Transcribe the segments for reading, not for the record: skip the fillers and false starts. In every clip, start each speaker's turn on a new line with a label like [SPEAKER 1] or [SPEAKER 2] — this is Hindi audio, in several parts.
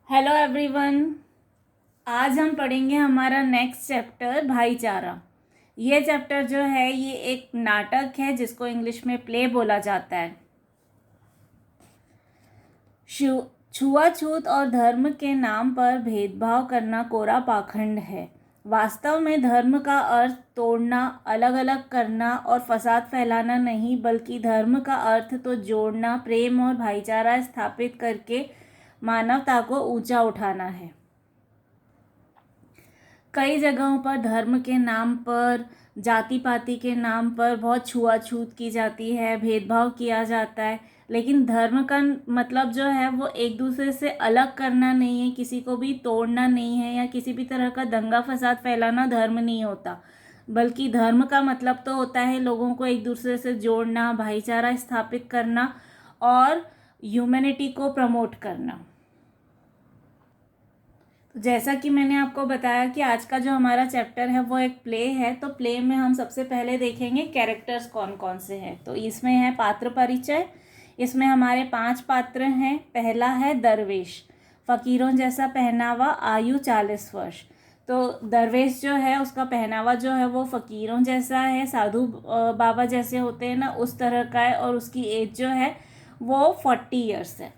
[SPEAKER 1] Hello everyone. आज हम पढ़ेंगे हमारा नेक्स्ट चैप्टर भाईचारा। ये चैप्टर जो है ये एक नाटक है जिसको इंग्लिश में प्ले बोला जाता है। छुआछूत और धर्म के नाम पर भेदभाव करना कोरा पाखंड है। वास्तव में धर्म का अर्थ तोड़ना, अलग अलग करना और फसाद फैलाना नहीं, बल्कि धर्म का अर्थ तो जोड़ना, प्रेम और भाईचारा स्थापित करके मानवता को ऊंचा उठाना है। कई जगहों पर धर्म के नाम पर, जाति पाति के नाम पर बहुत छुआछूत की जाती है, भेदभाव किया जाता है। लेकिन धर्म का मतलब जो है वो एक दूसरे से अलग करना नहीं है, किसी को भी तोड़ना नहीं है, या किसी भी तरह का दंगा फसाद फैलाना धर्म नहीं होता। बल्कि धर्म का मतलब तो होता है लोगों को एक दूसरे से जोड़ना, भाईचारा स्थापित करना और ह्यूमैनिटी को प्रमोट करना। जैसा कि मैंने आपको बताया कि आज का जो हमारा चैप्टर है वो एक प्ले है, तो प्ले में हम सबसे पहले देखेंगे कैरेक्टर्स कौन कौन से हैं। तो इसमें है पात्र परिचय। इसमें हमारे 5 पात्र हैं। पहला है दरवेश, फ़कीरों जैसा पहनावा, आयु 40 वर्ष। तो दरवेश जो है उसका पहनावा जो है वो फ़कीरों जैसा है, साधु बाबा जैसे होते हैं ना, उस तरह का है, और उसकी एज जो है वो 40 ईयर्स है।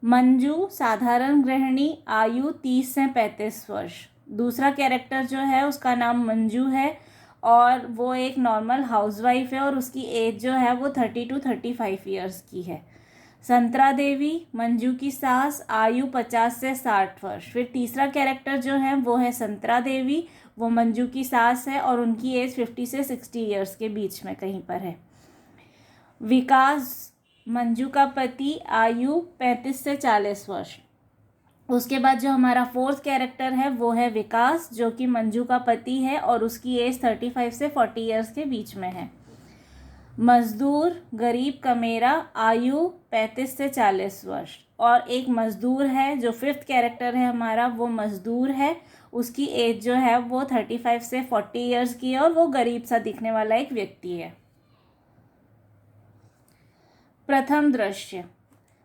[SPEAKER 1] मंजू साधारण गृहिणी, आयु 30 से 35 वर्ष। दूसरा कैरेक्टर जो है उसका नाम मंजू है और वो एक नॉर्मल हाउसवाइफ है और उसकी एज जो है वो 30 to 35 ईयर्स की है। संतरा देवी मंजू की सास, आयु 50 से 60 वर्ष। फिर तीसरा कैरेक्टर जो है वो है संतरा देवी, वो मंजू की सास है और उनकी एज 50 से 60 ईयर्स के बीच में कहीं पर है। विकास मंजू का पति, आयु 35 से 40 वर्ष। उसके बाद जो हमारा फोर्थ कैरेक्टर है वो है विकास, जो कि मंजू का पति है और उसकी एज 35 से 40 ईयर्स के बीच में है। मजदूर गरीब कमेरा, आयु 35 से 40 वर्ष। और एक मजदूर है जो फिफ्थ कैरेक्टर है हमारा, वो मजदूर है, उसकी एज जो है वो 35 से 40 ईयर्स की है और वो गरीब सा दिखने वाला एक व्यक्ति है। प्रथम दृश्य।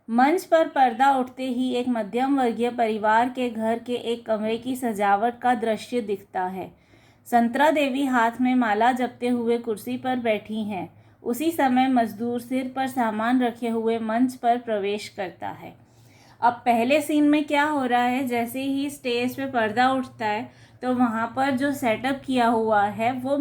[SPEAKER 1] मंच पर पर्दा उठते ही एक मध्यम वर्गीय परिवार के घर के एक कमरे की सजावट का दृश्य दिखता है। संतरा देवी हाथ में माला जपते हुए कुर्सी पर बैठी हैं। उसी समय मजदूर सिर पर सामान रखे हुए मंच पर प्रवेश करता है। अब पहले सीन में क्या हो रहा है, जैसे ही स्टेज पे पर्दा उठता है तो वहाँ पर जो सेटअप किया हुआ है वो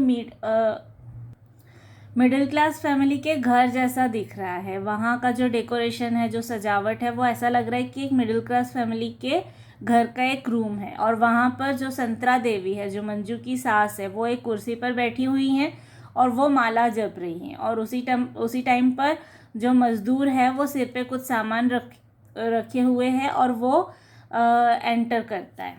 [SPEAKER 1] मिडिल क्लास फैमिली के घर जैसा दिख रहा है। वहाँ का जो डेकोरेशन है, जो सजावट है, वो ऐसा लग रहा है कि एक मिडिल क्लास फैमिली के घर का एक रूम है। और वहाँ पर जो संतरा देवी है, जो मंजू की सास है, वो एक कुर्सी पर बैठी हुई हैं और वो माला जप रही हैं। और उसी टाइम पर जो मजदूर है वो सिर पे कुछ सामान रखे हुए हैं और वो एंटर करता है।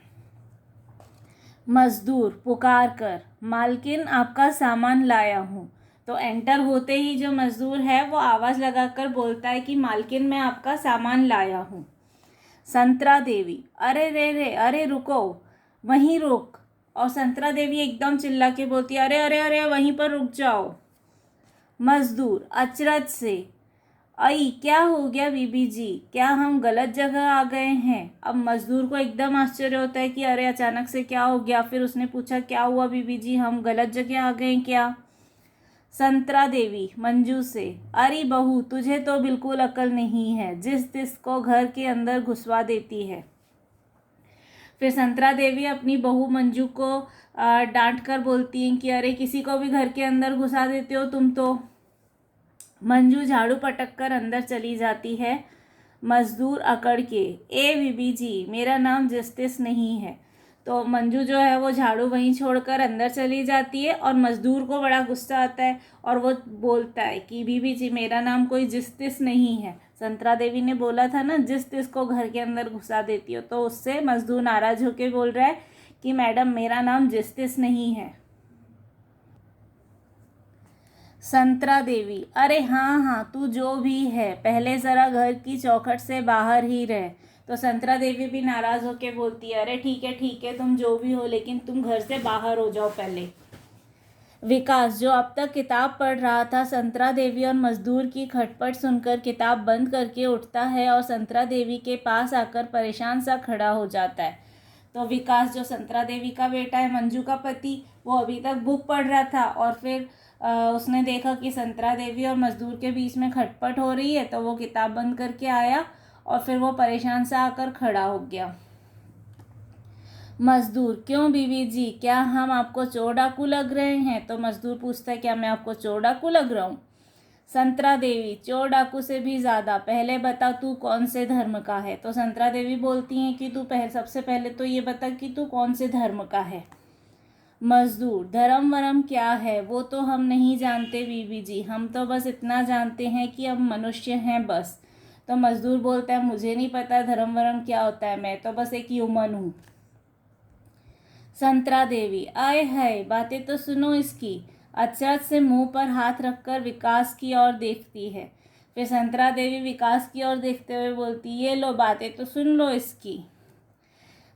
[SPEAKER 1] मजदूर पुकार कर, मालकिन आपका सामान लाया हूँ। तो एंटर होते ही जो मजदूर है वो आवाज़ लगाकर बोलता है कि मालकिन मैं आपका सामान लाया हूँ। संतरा देवी, अरे रे रे, अरे रुको, वहीं रुक। और संतरा देवी एकदम चिल्ला के बोलती है, अरे अरे अरे वहीं पर रुक जाओ। मजदूर अचरज से, आई क्या हो गया बीबी जी, क्या हम गलत जगह आ गए हैं। अब मजदूर को एकदम आश्चर्य होता है कि अरे अचानक से क्या हो गया। फिर उसने पूछा, क्या हुआ बीबी जी, हम गलत जगह आ गए क्या। संतरा देवी मंजू से, अरे बहू तुझे तो बिल्कुल अकल नहीं है, जिस तिस को घर के अंदर घुसवा देती है। फिर संतरा देवी अपनी बहू मंजू को डांट कर बोलती हैं कि अरे किसी को भी घर के अंदर घुसा देते हो तुम तो। मंजू झाड़ू पटक कर अंदर चली जाती है। मजदूर अकड़ के, ए बीबी जी मेरा नाम जस्टिस नहीं है। तो मंजू जो है वो झाड़ू वहीं छोड़कर अंदर चली जाती है और मजदूर को बड़ा गुस्सा आता है और वो बोलता है कि बीबी जी मेरा नाम कोई जस्टिस नहीं है। संतरा देवी ने बोला था ना जिस तिस को घर के अंदर घुसा देती हो, तो उससे मजदूर नाराज होकर बोल रहा है कि मैडम मेरा नाम जस्टिस नहीं है। संतरा देवी, अरे हाँ हाँ तू जो भी है, पहले ज़रा घर की चौखट से बाहर ही रह। तो संतरा देवी भी नाराज़ होके बोलती है, अरे ठीक है तुम जो भी हो, लेकिन तुम घर से बाहर हो जाओ पहले। विकास, जो अब तक किताब पढ़ रहा था, संतरा देवी और मजदूर की खटपट सुनकर किताब बंद करके उठता है और संतरा देवी के पास आकर परेशान सा खड़ा हो जाता है। तो विकास, जो संतरा देवी का बेटा है, मंजू का पति, वो अभी तक बुक पढ़ रहा था और फिर उसने देखा कि संतरा देवी और मजदूर के बीच में खटपट हो रही है, तो वो किताब बंद करके आया और फिर वो परेशान सा आकर खड़ा हो गया। मजदूर, क्यों बीवी जी, क्या हम आपको चोर डाकू लग रहे हैं? तो मजदूर पूछता है, क्या मैं आपको चोर डाकू लग रहा हूँ? संतरा देवी, चोर डाकू से भी ज़्यादा, पहले बता तू कौन से धर्म का है? तो संतरा देवी बोलती हैं कि तू सबसे पहले तो ये बता कि तू कौन से धर्म का है। मजदूर, धर्म वरम क्या है वो तो हम नहीं जानते बीवी जी, हम तो बस इतना जानते हैं कि हम मनुष्य हैं बस। तो मजदूर बोलता है, मुझे नहीं पता धर्म वरम क्या होता है, मैं तो बस एक ह्यूमन हूँ। संतरा देवी, आए हाय, बातें तो सुनो इसकी। अचरज से मुंह पर हाथ रखकर विकास की ओर देखती है। फिर संतरा देवी विकास की ओर देखते हुए बोलती, ये लो, बातें तो सुन लो इसकी।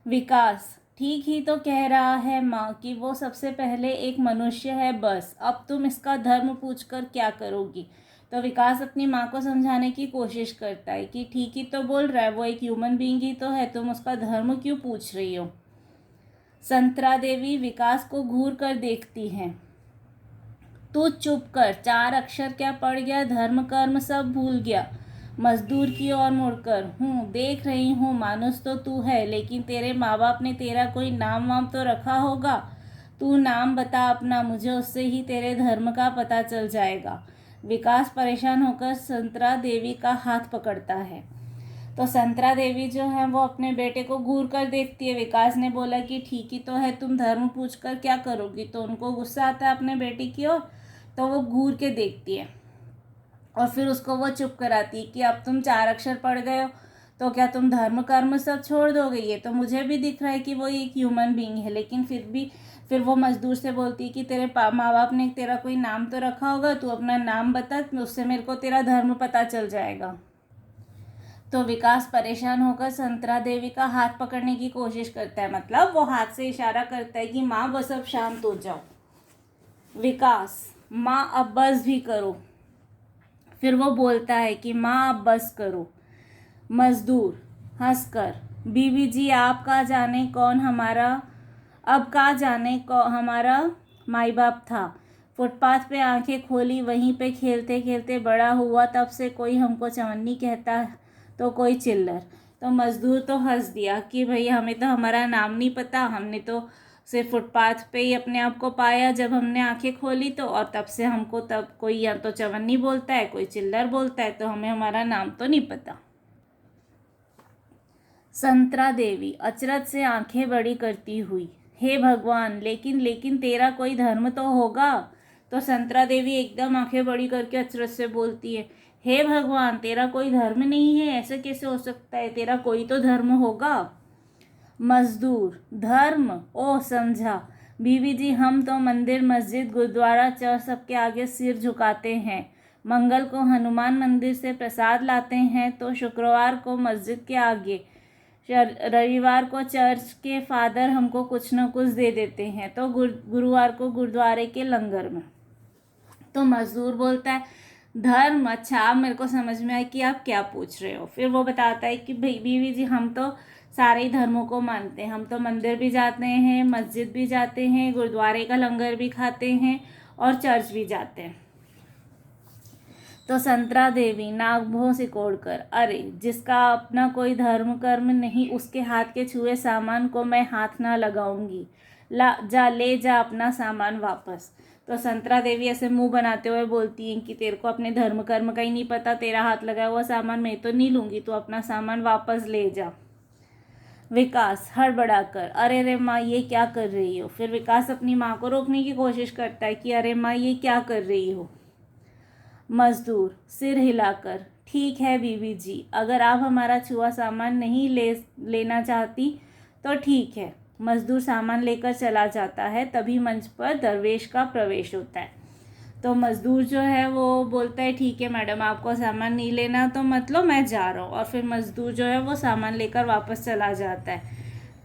[SPEAKER 1] विकास, ठीक ही तो कह रहा है माँ कि वो सबसे पहले एक मनुष्य है बस, अब तुम इसका धर्म पूछकर क्या करोगी? तो विकास अपनी माँ को समझाने की कोशिश करता है कि ठीक ही तो बोल रहा है, वो एक ह्यूमन बीइंग ही तो है, तुम उसका धर्म क्यों पूछ रही हो? संतरा देवी विकास को घूर कर देखती हैं। तू चुप कर, 4 अक्षर क्या पढ़ गया, धर्म कर्म सब भूल गया। मजदूर की ओर मुड़कर, देख रही हूँ, मानुस तो तू है, लेकिन तेरे माँ बाप ने तेरा कोई नाम वाम तो रखा होगा। तू नाम बता अपना, मुझे उससे ही तेरे धर्म का पता चल जाएगा। विकास परेशान होकर संतरा देवी का हाथ पकड़ता है। तो संतरा देवी जो है वो अपने बेटे को घूर कर देखती है। विकास ने बोला कि ठीक ही तो है, तुम धर्म पूछ कर क्या करोगी? तो उनको गुस्सा आता है अपने बेटे की ओर, तो वो घूर के देखती है और फिर उसको वो चुप कराती है कि अब तुम 4 अक्षर पढ़ गए हो तो क्या तुम धर्म कर्म सब छोड़ दोगे? ये तो मुझे भी दिख रहा है कि वो एक ह्यूमन बीइंग है, लेकिन फिर वो मजदूर से बोलती है कि तेरे माँ बाप ने तेरा कोई नाम तो रखा होगा, तू अपना नाम बता, उससे मेरे को तेरा धर्म पता चल जाएगा। तो विकास परेशान होकर संतरा देवी का हाथ पकड़ने की कोशिश करता है, मतलब वो हाथ से इशारा करता है कि माँ बस अब शांत हो जाओ। विकास, माँ अब बस भी करो। फिर वो बोलता है कि माँ अब बस करो। मजदूर हंसकर, बीवी जी आप का जाने कौन हमारा, अब का जाने कौन हमारा माई बाप था। फुटपाथ पे आंखें खोली, वहीं पे खेलते खेलते बड़ा हुआ, तब से कोई हमको चवन्नी कहता तो कोई चिल्लर। तो मजदूर तो हंस दिया कि भाई हमें तो हमारा नाम नहीं पता, हमने तो सिर्फ फुटपाथ पे ही अपने आप को पाया जब हमने आंखें खोली, तो और तब से हमको तब कोई या तो चवन्नी बोलता है, कोई चिल्लर बोलता है, तो हमें हमारा नाम तो नहीं पता। संतरा देवी अचरज से आंखें बड़ी करती हुई, हे भगवान, लेकिन तेरा कोई धर्म तो होगा। तो संतरा देवी एकदम आंखें बड़ी करके अचरज से बोलती है, हे भगवान, तेरा कोई धर्म नहीं है, ऐसे कैसे हो सकता है, तेरा कोई तो धर्म होगा। मजदूर, धर्म, ओ समझा, बीवी जी हम तो मंदिर मस्जिद गुरुद्वारा चर्च सबके आगे सिर झुकाते हैं। मंगल को हनुमान मंदिर से प्रसाद लाते हैं, तो शुक्रवार को मस्जिद के आगे, रविवार को चर्च के फादर हमको कुछ न कुछ दे देते हैं, तो गुरुवार को गुरुद्वारे के लंगर में। तो मजदूर बोलता है, धर्म, अच्छा अब मेरे को समझ में आया कि आप क्या पूछ रहे हो। फिर वो बताता है कि भाई बीवी जी हम तो सारे ही धर्मों को मानते हैं, हम तो मंदिर भी जाते हैं, मस्जिद भी जाते हैं, गुरुद्वारे का लंगर भी खाते हैं और चर्च भी जाते हैं। तो संतरा देवी नाक भौं सिकोड़कर, अरे जिसका अपना कोई धर्म कर्म नहीं, उसके हाथ के छुए सामान को मैं हाथ ना लगाऊंगी। ले जा अपना सामान वापस। तो संतरा देवी ऐसे मुंह बनाते हुए बोलती हैं कि तेरे को अपने धर्म कर्म का ही नहीं पता, तेरा हाथ लगा हुआ सामान मैं तो नहीं लूँगी, तो अपना सामान वापस ले जा। विकास हड़बड़ाकर, अरे रे माँ ये क्या कर रही हो? फिर विकास अपनी माँ को रोकने की कोशिश करता है कि अरे माँ ये क्या कर रही हो। मजदूर सिर हिलाकर, ठीक है बीवी जी, अगर आप हमारा छुआ सामान नहीं लेना चाहती तो ठीक है। मजदूर सामान लेकर चला जाता है, तभी मंच पर दरवेश का प्रवेश होता है। तो मजदूर जो है वो बोलता है, ठीक है मैडम, आपको सामान नहीं लेना तो मत लो, मैं जा रहा हूँ। और फिर मजदूर जो है वो सामान लेकर वापस चला जाता है।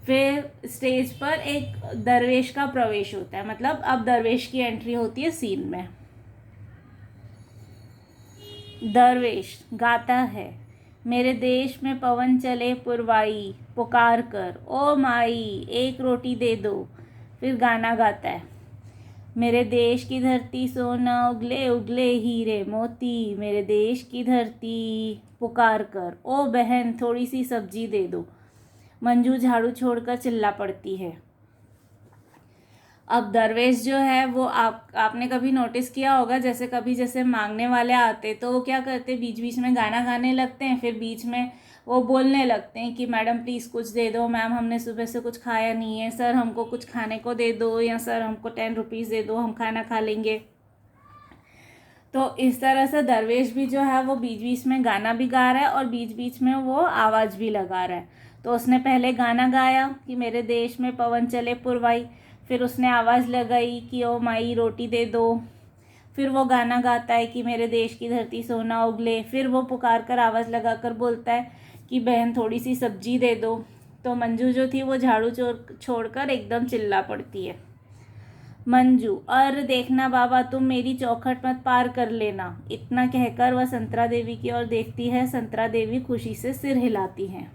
[SPEAKER 1] फिर स्टेज पर एक दरवेश का प्रवेश होता है, मतलब अब दरवेश की एंट्री होती है सीन में। दरवेश गाता है, मेरे देश में पवन चले पुरवाई, पुकार कर ओ माई एक रोटी दे दो। फिर गाना गाता है, मेरे देश की धरती सोना उगले उगले हीरे मोती, मेरे देश की धरती पुकार कर ओ बहन थोड़ी सी सब्जी दे दो। मंजू झाड़ू छोड़कर चिल्ला पड़ती है। अब दरवेश जो है वो आपने कभी नोटिस किया होगा, जैसे मांगने वाले आते तो वो क्या करते, बीच बीच में गाना गाने लगते हैं, फिर बीच में वो बोलने लगते हैं कि मैडम प्लीज़ कुछ दे दो, मैम हमने सुबह से कुछ खाया नहीं है, सर हमको कुछ खाने को दे दो, या सर हमको 10 रुपीज़ दे दो, हम खाना खा लेंगे। तो इस तरह से दरवेश भी जो है वो बीच बीच में गाना भी गा रहा है और बीच बीच में वो आवाज़ भी लगा रहा है। तो उसने पहले गाना गाया कि मेरे देश में पवन चले पुरवाई, फिर उसने आवाज़ लगाई कि ओ माई रोटी दे दो, फिर वो गाना गाता है कि मेरे देश की धरती सोना उगले, फिर वो पुकार कर आवाज़ लगा कर बोलता है कि बहन थोड़ी सी सब्जी दे दो। तो मंजू जो थी वो झाड़ू छोड़कर एकदम चिल्ला पड़ती है। मंजू, और देखना बाबा तुम मेरी चौखट मत पार कर लेना। इतना कहकर वह संतरा देवी की ओर देखती है। संतरा देवी खुशी से सिर हिलाती हैं।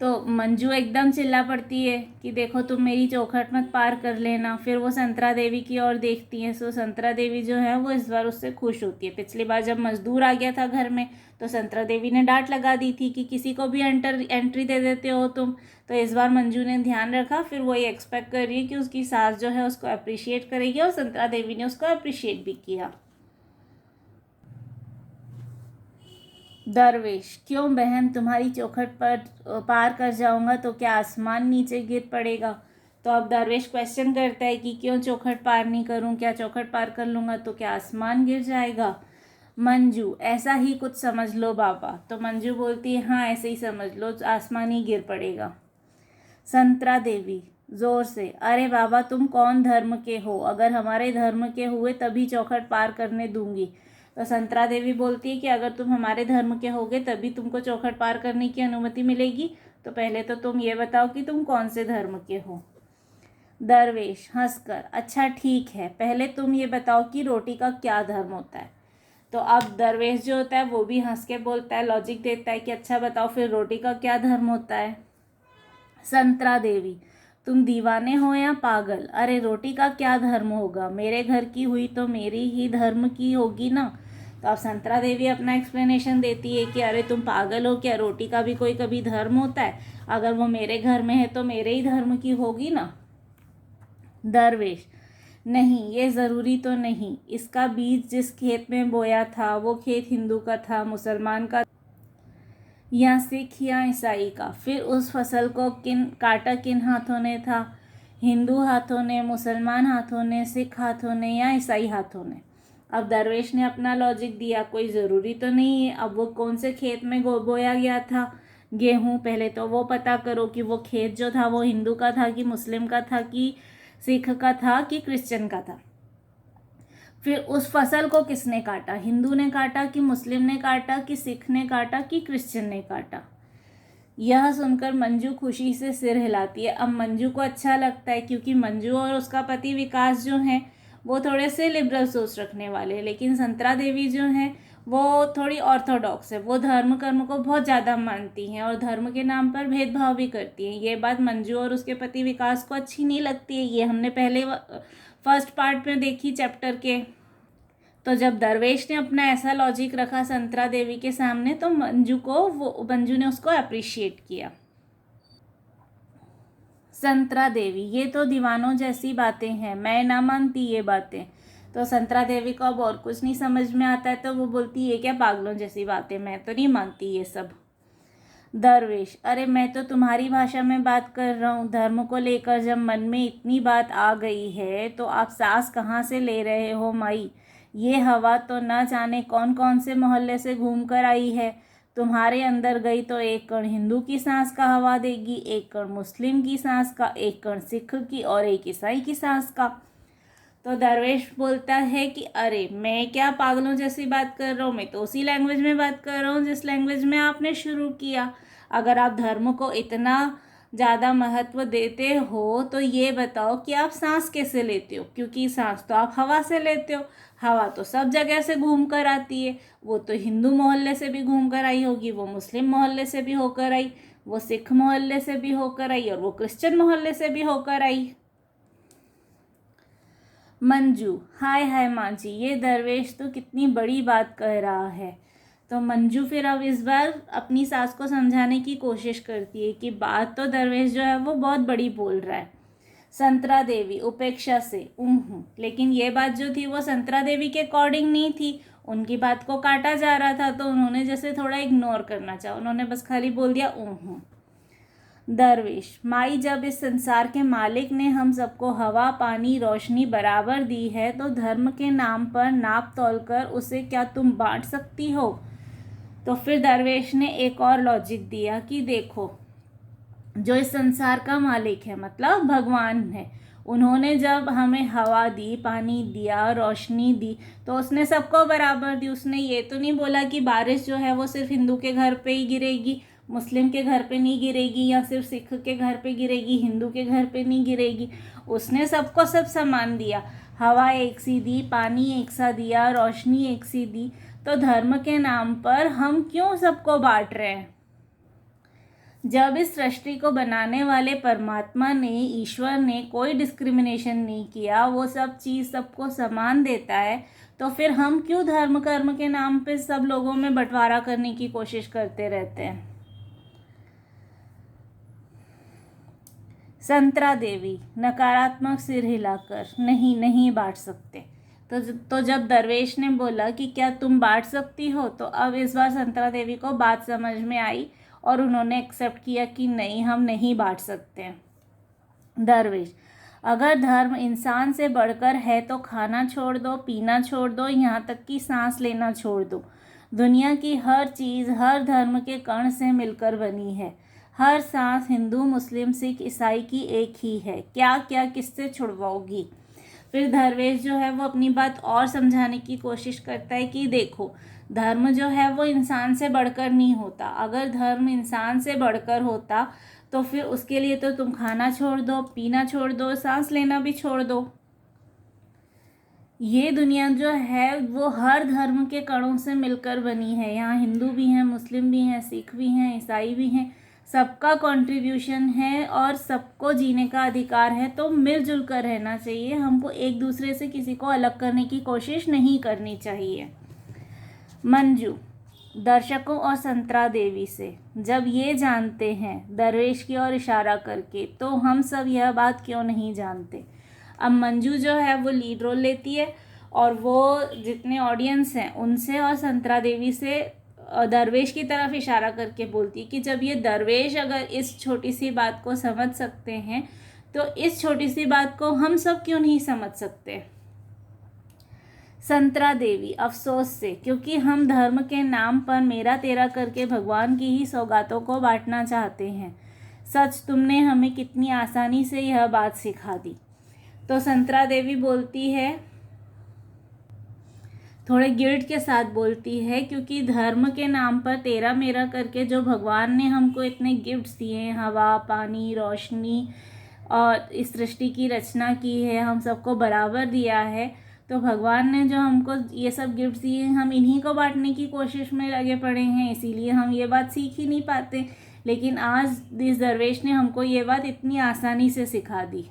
[SPEAKER 1] तो मंजू एकदम चिल्ला पड़ती है कि देखो तुम मेरी चौखट मत पार कर लेना। फिर वो संतरा देवी की ओर देखती हैं। सो संतरा देवी जो है वो इस बार उससे खुश होती है। पिछली बार जब मजदूर आ गया था घर में तो संतरा देवी ने डांट लगा दी थी कि किसी को भी एंट्री दे देते हो तुम। तो इस बार मंजू ने ध्यान रखा, फिर वो ये एक्सपेक्ट कर रही है कि उसकी सास जो है उसको अप्रिशिएट करेगी, और संतरा देवी ने उसको अप्रिशिएट भी किया। दरवेश, क्यों बहन, तुम्हारी चौखट पर पार कर जाऊंगा तो क्या आसमान नीचे गिर पड़ेगा। तो अब दरवेश क्वेश्चन करता है कि क्यों चौखट पार नहीं करूं, क्या चौखट पार कर लूँगा तो क्या आसमान गिर जाएगा। मंजू, ऐसा ही कुछ समझ लो बाबा। तो मंजू बोलती है हाँ ऐसे ही समझ लो, आसमान ही गिर पड़ेगा। संतरा देवी जोर से, अरे बाबा तुम कौन धर्म के हो, अगर हमारे धर्म के हुए तभी चौखट पार करने दूंगी। तो संतरा देवी बोलती है कि अगर तुम हमारे धर्म के होगे तभी तुमको चौखट पार करने की अनुमति मिलेगी। तो पहले तो तुम ये बताओ कि तुम कौन से धर्म के हो। दरवेश हंसकर, अच्छा ठीक है, पहले तुम ये बताओ कि रोटी का क्या धर्म होता है। तो अब दरवेश जो होता है वो भी हंस के बोलता है, लॉजिक देता है कि अच्छा बताओ फिर रोटी का क्या धर्म होता है। संतरा देवी, तुम दीवाने हो या पागल, अरे रोटी का क्या धर्म होगा, मेरे घर की हुई तो मेरी ही धर्म की होगी ना। तो अब संतरा देवी अपना एक्सप्लेनेशन देती है कि अरे तुम पागल हो क्या, रोटी का भी कोई कभी धर्म होता है, अगर वो मेरे घर में है तो मेरे ही धर्म की होगी ना। दरवेश, नहीं ये ज़रूरी तो नहीं, इसका बीज जिस खेत में बोया था वो खेत हिंदू का था, मुसलमान का या सिख या ईसाई का, फिर उस फसल को काटा किन हाथों ने था, हिंदू हाथों ने, मुसलमान हाथों ने, सिख हाथों ने या ईसाई हाथों ने। अब दरवेश ने अपना लॉजिक दिया, कोई ज़रूरी तो नहीं है। अब वो कौन से खेत में बोया गया था गेहूँ, पहले तो वो पता करो कि वो खेत जो था वो हिंदू का था कि मुस्लिम का था कि सिख का था कि क्रिश्चियन का था। फिर उस फसल को किसने काटा, हिंदू ने काटा कि मुस्लिम ने काटा कि सिख ने काटा कि क्रिश्चियन ने काटा। यह सुनकर मंजू खुशी से सिर हिलाती है। अब मंजू को अच्छा लगता है क्योंकि मंजू और उसका पति विकास जो हैं वो थोड़े से लिबरल सोच रखने वाले हैं, लेकिन संतरा देवी जो हैं वो थोड़ी ऑर्थोडॉक्स है, वो धर्म कर्म को बहुत ज़्यादा मानती हैं और धर्म के नाम पर भेदभाव भी करती हैं। ये बात मंजू और उसके पति विकास को अच्छी नहीं लगती है। ये हमने पहले फर्स्ट पार्ट में देखी चैप्टर के। तो जब दरवेश ने अपना ऐसा लॉजिक रखा संतरा देवी के सामने तो मंजू ने उसको अप्रिशिएट किया। संतरा देवी, ये तो दीवानों जैसी बातें हैं, मैं ना मानती ये बातें। तो संतरा देवी को अब और कुछ नहीं समझ में आता है तो वो बोलती है क्या पागलों जैसी बातें, मैं तो नहीं मानती ये सब। दरवेश, अरे मैं तो तुम्हारी भाषा में बात कर रहा हूँ, धर्म को लेकर जब मन में इतनी बात आ गई है तो आप सांस कहाँ से ले रहे हो माई। ये हवा तो न जाने कौन कौन से मोहल्ले से घूम कर आई है, तुम्हारे अंदर गई तो एक कण हिंदू की सांस का हवा देगी, एक कण मुस्लिम की सांस का, एक कण सिख की और एक ईसाई की सांस का। तो दरवेश बोलता है कि अरे मैं क्या पागलों जैसी बात कर रहा हूँ, मैं तो उसी लैंग्वेज में बात कर रहा हूँ जिस लैंग्वेज में आपने शुरू किया। अगर आप धर्म को इतना ज़्यादा महत्व देते हो तो ये बताओ कि आप सांस कैसे लेते हो, क्योंकि सांस तो आप हवा से लेते हो। हवा तो सब जगह से घूम कर आती है। वो तो हिंदू मोहल्ले से भी घूम कर आई होगी, वो मुस्लिम मोहल्ले से भी होकर आई, वो सिख मोहल्ले से भी होकर आई, और वो क्रिश्चियन मोहल्ले से भी होकर आई। मंजू, हाय हाय माँ जी, ये दरवेश तो कितनी बड़ी बात कह रहा है। तो मंजू फिर अब इस बार अपनी सास को समझाने की कोशिश करती है कि बात तो दरवेश जो है वो बहुत बड़ी बोल रहा है। संतरा देवी उपेक्षा से लेकिन ये बात जो थी वो संतरा देवी के अकॉर्डिंग नहीं थी, उनकी बात को काटा जा रहा था, तो उन्होंने जैसे थोड़ा इग्नोर करना चाहा, उन्होंने बस खाली बोल दिया दरवेश, माई जब इस संसार के मालिक ने हम सबको हवा पानी रोशनी बराबर दी है तो धर्म के नाम पर नाप तोल कर उसे क्या तुम बांट सकती हो। तो फिर दरवेश ने एक और लॉजिक दिया कि देखो, जो इस संसार का मालिक है मतलब भगवान है, उन्होंने जब हमें हवा दी, पानी दिया, रोशनी दी, तो उसने सबको बराबर दी। उसने ये तो नहीं बोला कि बारिश जो है वो सिर्फ हिंदू के घर पे ही गिरेगी, मुस्लिम के घर पे नहीं गिरेगी, या सिर्फ सिख के घर पे गिरेगी, हिंदू के घर पे नहीं गिरेगी। उसने सबको सब समान दिया, हवा एक सी दी, पानी एक सा दिया, रोशनी एक सी दी। तो धर्म के नाम पर हम क्यों सबको बांट रहे हैं? जब इस सृष्टि को बनाने वाले परमात्मा ने, ईश्वर ने कोई डिस्क्रिमिनेशन नहीं किया, वो सब चीज़ सबको समान देता है, तो फिर हम क्यों धर्म कर्म के नाम पे सब लोगों में बंटवारा करने की कोशिश करते रहते हैं। संतरा देवी नकारात्मक सिर हिलाकर, नहीं नहीं बांट सकते। तो जब दरवेश ने बोला कि क्या तुम बांट सकती हो, तो अब इस बार संतरा देवी को बात समझ में आई और उन्होंने एक्सेप्ट किया कि नहीं, हम नहीं बांट सकते। दरवेश, अगर धर्म इंसान से बढ़कर है तो खाना छोड़ दो, पीना छोड़ दो, यहाँ तक कि सांस लेना छोड़ दो। दुनिया की हर चीज़ हर धर्म के कण से मिलकर बनी है। हर सांस हिंदू मुस्लिम सिख ईसाई की एक ही है। क्या क्या किससे छुड़वाओगी। फिर दरवेश जो है वो अपनी बात और समझाने की कोशिश करता है कि देखो, धर्म जो है वो इंसान से बढ़कर नहीं होता। अगर धर्म इंसान से बढ़कर होता तो फिर उसके लिए तो तुम खाना छोड़ दो, पीना छोड़ दो, सांस लेना भी छोड़ दो। ये दुनिया जो है वो हर धर्म के कणों से मिलकर बनी है। यहाँ हिंदू भी हैं, मुस्लिम भी हैं, सिख भी हैं, ईसाई भी हैं, सबका कंट्रीब्यूशन है और सबको जीने का अधिकार है। तो मिलजुल कर रहना चाहिए, हमको एक दूसरे से किसी को अलग करने की कोशिश नहीं करनी चाहिए। मंजू, दर्शकों और संतरा देवी से, जब ये जानते हैं दरवेश की ओर इशारा करके, तो हम सब यह बात क्यों नहीं जानते। अब मंजू जो है वो लीड रोल लेती है और वो जितने ऑडियंस हैं उनसे और संतरा देवी से दरवेश की तरफ इशारा करके बोलती है कि जब ये दरवेश अगर इस छोटी सी बात को समझ सकते हैं तो इस छोटी सी बात को हम सब क्यों नहीं समझ सकते। संतरा देवी अफसोस से, क्योंकि हम धर्म के नाम पर मेरा तेरा करके भगवान की ही सौगातों को बांटना चाहते हैं। सच, तुमने हमें कितनी आसानी से यह बात सिखा दी। तो संतरा देवी बोलती है, थोड़े गिल्ट के साथ बोलती है, क्योंकि धर्म के नाम पर तेरा मेरा करके जो भगवान ने हमको इतने गिफ्ट्स दिए हैं, हवा पानी रोशनी और इस सृष्टि की रचना की है, हम सबको बराबर दिया है, तो भगवान ने जो हमको ये सब गिफ्ट्स दिए हैं हम इन्हीं को बांटने की कोशिश में लगे पड़े हैं, इसीलिए हम ये बात सीख ही नहीं पाते। लेकिन आज इस दरवेश ने हमको ये बात इतनी आसानी से सिखा दी।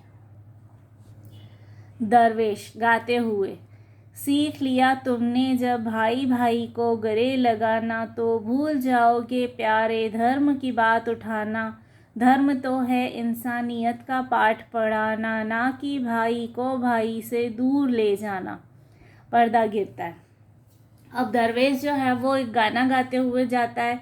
[SPEAKER 1] दरवेश गाते हुए, सीख लिया तुमने जब भाई भाई को गले लगाना, तो भूल जाओगे प्यारे धर्म की बात उठाना। धर्म तो है इंसानियत का पाठ पढ़ाना, ना कि भाई को भाई से दूर ले जाना। पर्दा गिरता है। अब दरवेश जो है वो एक गाना गाते हुए जाता है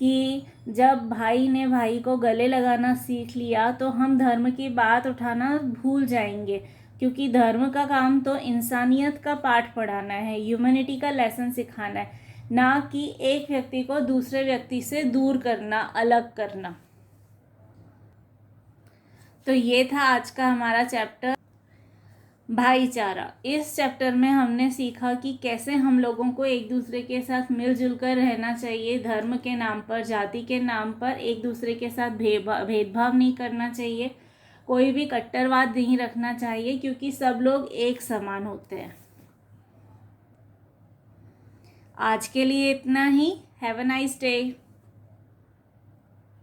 [SPEAKER 1] कि जब भाई ने भाई को गले लगाना सीख लिया तो हम धर्म की बात उठाना भूल जाएंगे, क्योंकि धर्म का काम तो इंसानियत का पाठ पढ़ाना है, ह्यूमैनिटी का लेसन सिखाना है, ना कि एक व्यक्ति को दूसरे व्यक्ति से दूर करना, अलग करना। तो ये था आज का हमारा चैप्टर। भाईचारा। इस चैप्टर में हमने सीखा कि कैसे हम लोगों को एक दूसरे के साथ मिलजुल कर रहना चाहिए। धर्म के नाम पर, जाति के नाम पर एक दूसरे के साथ भेदभाव नहीं करना चाहिए, कोई भी कट्टरवाद नहीं रखना चाहिए, क्योंकि सब लोग एक समान होते हैं। आज के लिए इतना ही। Have a nice day.